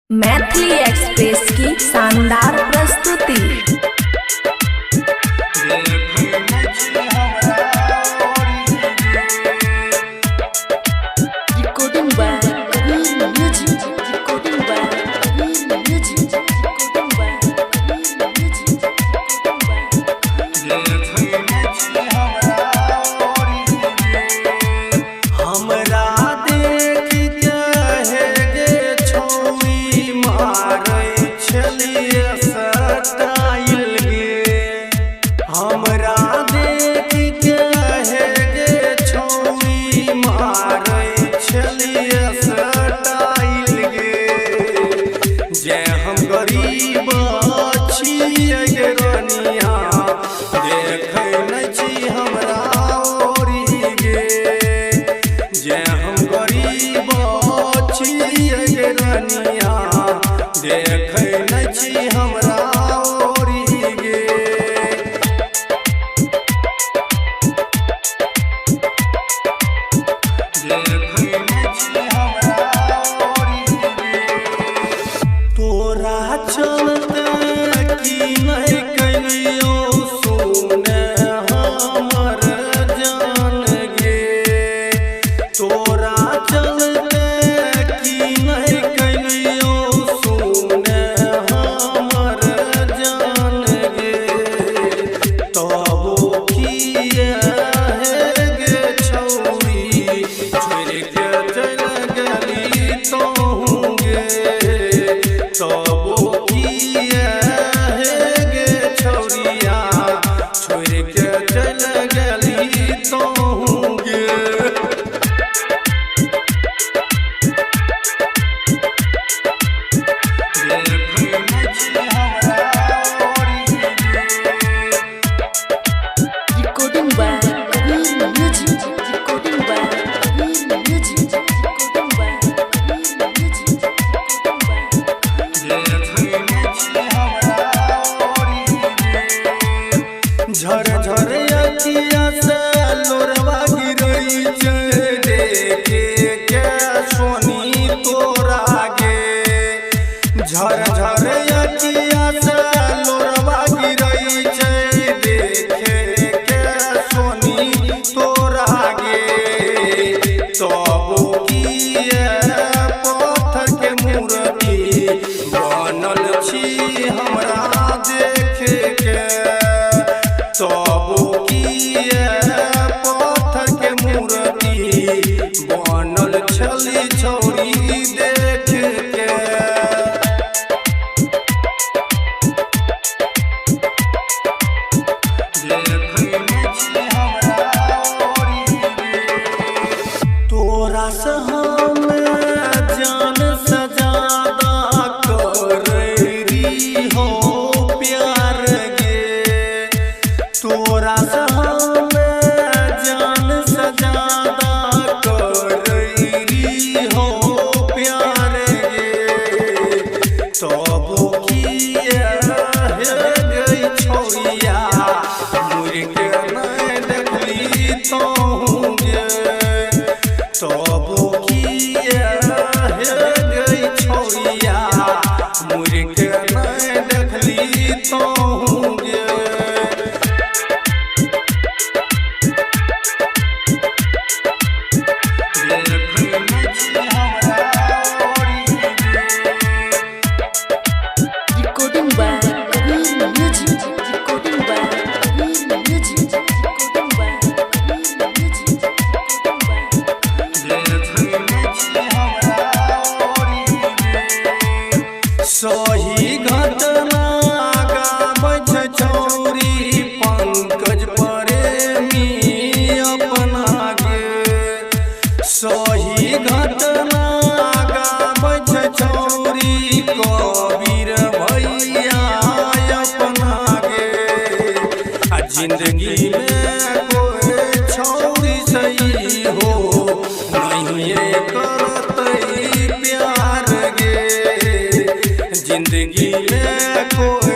Maithili express की शानदार प्रस्तुति। Recording by Kabir music. Recording by Kabir music. Recording by Kabir music. हमरा देख के गे छौरी मारै छलिए सटाइल गे। हमरा देख के गे छौरी मारै छलिए सटाइल गे। जे हम गरीब छियै गे रनिया देखै नै छी हमरा ओरी गे। जे हम गरीब छियै गे रनिया देखै नै छी हमरा ओरी गे। देखै नै छी हमरा ओरी गे। तोरा चलते की नहीं कहियो सुने हमर जान गे। तोरा चलते की नहीं कहियो सुने हमर जान गे। तबो किए गे छौरी छोड़ि के चलि गेली तोहूँ गे। तबो किए गे छौरिया छोड़ि के चलि गेली तोहूँ गे। Recording by Kabir music. Recording by Kabir music. Recording by Kabir music. झर झर अखिया से लोरवा गिरई छै देखे के सोनी तोरा गे। झर झर अखिया से लोरवा गिरई छै देखे के सोनी तोरा गे। तबो किए पत्थर के मूर्ति बनल छी हमरा देखे के। तबो किए पत्थर के मूर्ति बनल छली छौरी देख के। तोरा से हम जान से ज्यादा करैरी हो प्यार गे। तोरा से हम जान से ज्यादा करैरी हो प्यार गे। तबो किए गे छौरिया मुड़ के नहीं देखली तोहूँ गे। तबो किए गे छौरिया मुड़ के नहीं देखली तोहूँ गे। Recording by Kabir music. Recording by Kabir music. Recording by Kabir music. सही घटना गाबै छै छौरी पंकज प्रेमी अपना गे। सही घटना गाबै छै छौरी कबीर भैया अपना गे। आ जिंदगी में कोई छौरी सही हो नहीं करतै प्यार गे। जिंदगी में कोई